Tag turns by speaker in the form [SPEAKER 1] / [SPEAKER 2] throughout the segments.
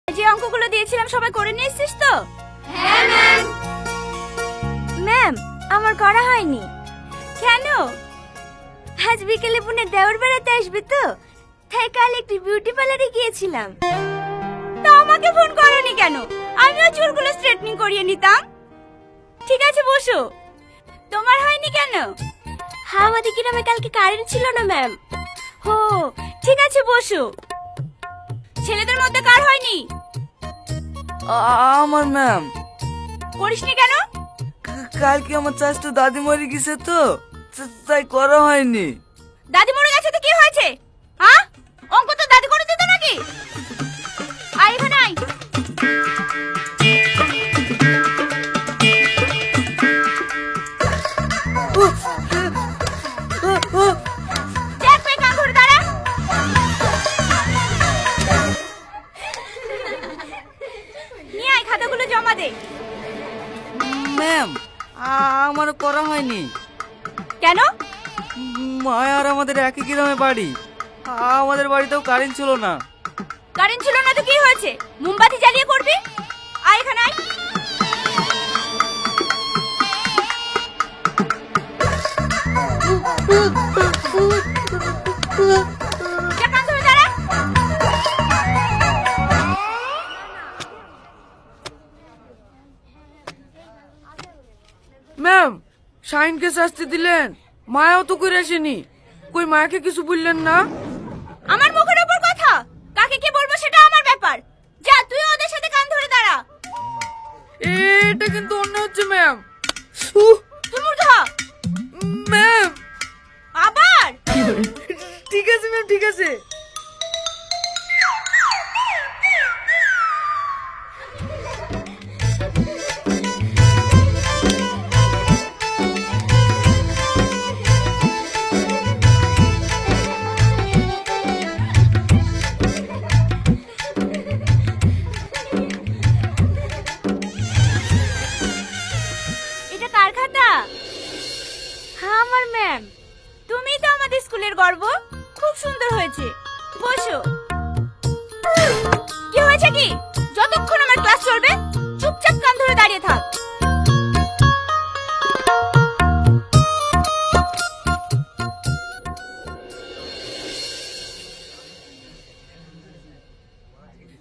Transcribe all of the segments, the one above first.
[SPEAKER 1] যে অঙ্কগুলো দিয়েছিলাম সবাই করে নিয়েছিস তো?
[SPEAKER 2] হ্যাঁ ম্যাম।
[SPEAKER 1] ম্যাম, আমার করা হয়নি। কেন? আজ বিকেলে বোনের দেওর বেড়াতে আসবে তো, তাই কাল একটি বিউটি পার্লারে গিয়েছিলাম। তা আমাকে ফোন করোনি কেন? আমিও চুলগুলো স্ট্রেটনিং করিয়ে নিতাম। ঠিক আছে বসো। তোমার হয়নি কেন? হ্যাঁ, আমাদের গ্রামে কালকে কারেন্ট ছিল না ম্যাম। হো, ঠিক আছে বসো। ছেলেদের মধ্যে কার হয়নি?
[SPEAKER 3] আমার ম্যাম।
[SPEAKER 1] করিসনি কেন?
[SPEAKER 3] কালকে আমার চাষটা দাদি মরে গেছে তো, তাই করা হয়নি।
[SPEAKER 1] দাদি মরে গেছে তো কি হয়েছে? হ্যাঁ, অঙ্ক তো দাদি করে দিত নাকি? আয় এখানে আয়। দেখ ভাই, কান ধরে দাঁড়া। নিয়ে আয়, খাতাগুলো জমা দে।
[SPEAKER 3] ম্যাম, আমার করা হয়নি।
[SPEAKER 1] কেন?
[SPEAKER 3] মায়া আর আমাদের একই গ্রামে বাড়ি, আমাদের বাড়িতেও কারেন্ট ছিল না।
[SPEAKER 1] কারেন্ট ছিল না তো কি হয়েছে? মোমবাতি জ্বালিয়ে করবি। আয় এখানে আয়। যা, কান ধরে দাঁড়া।
[SPEAKER 3] ম্যাম, শাইনকে শাস্তি দিলেন, মায়াও তো করে আসেনি। কই মায়াকে কিছু বললেন না?
[SPEAKER 1] আমার মুখের উপর কথা, কাকে কি বলবো সেটা আমার ব্যাপার। যা, তুই ওদের সাথে কান ধরে দাঁড়া।
[SPEAKER 3] এটা কিন্তু অন্য হচ্ছে ম্যাম।
[SPEAKER 1] তুই মূর্খ।
[SPEAKER 3] ম্যাম,
[SPEAKER 1] আবার?
[SPEAKER 3] ঠিক আছে ম্যাম, ঠিক আছে।
[SPEAKER 1] এটা কার খাতা? হ্যাঁ, আমার ম্যাম। তুমিই তো আমাদের স্কুলের গর্ব। খুব সুন্দর হয়েছে। বসো। কি হয়েছে কি? যতক্ষণ আমার ক্লাস চলবে চুপচাপ কান ধরে দাঁড়িয়ে থাক।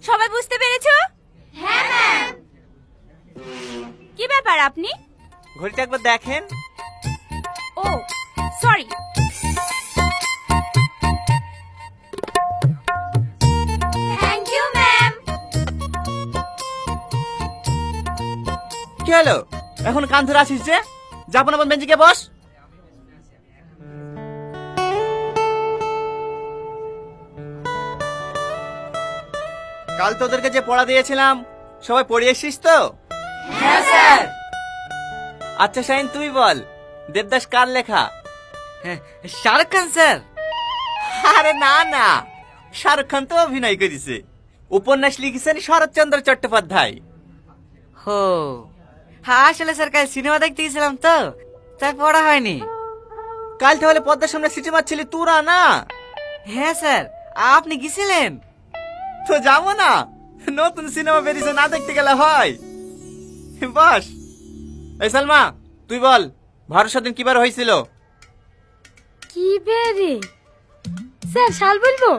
[SPEAKER 1] সবাই বুঝতে পেরেছো?
[SPEAKER 2] হ্যাঁ ম্যাম।
[SPEAKER 1] কি ব্যাপার আপনি?
[SPEAKER 4] ঘড়িটা একবার দেখেন।
[SPEAKER 1] ও, সরি।
[SPEAKER 2] Thank you ma'am.
[SPEAKER 4] কি হলো? এখন কান ধরে আসিস যে? যাবো না, বেঞ্চিকে বস। কাল তোদেরকে যে পড়া দিয়েছিলাম সবাই পড়ে এসিস তো?
[SPEAKER 2] হ্যাঁ স্যার।
[SPEAKER 4] আচ্ছা শাহিন, তুই বল, দেবদাস কার লেখা?
[SPEAKER 3] শাহরুখ খান স্যার।
[SPEAKER 4] আরে না না, শাহরুখ খান তো অভিনয় করেছে। উপন্যাস লিখেছেন শরৎচন্দ্র চট্টোপাধ্যায়।
[SPEAKER 3] হো, হ্যাঁ আসলে স্যার কাল সিনেমা দেখতে গেছিলাম তো, তাই পড়া হয়নি।
[SPEAKER 4] কাল তাহলে পদ্মার সামনে সিটি মারছিলি তোরা না?
[SPEAKER 3] হ্যাঁ স্যার, আপনি গেছিলেন?
[SPEAKER 4] তো যাবো না, নতুন সিনেমা বেরিয়েছে, না দেখতে গেলে হয়? বস। এই সালমা, তুই বল, ভারত স্বাধীন কিবার হয়েছিল?
[SPEAKER 1] কি বেরে? স্যার, শাল বলবো?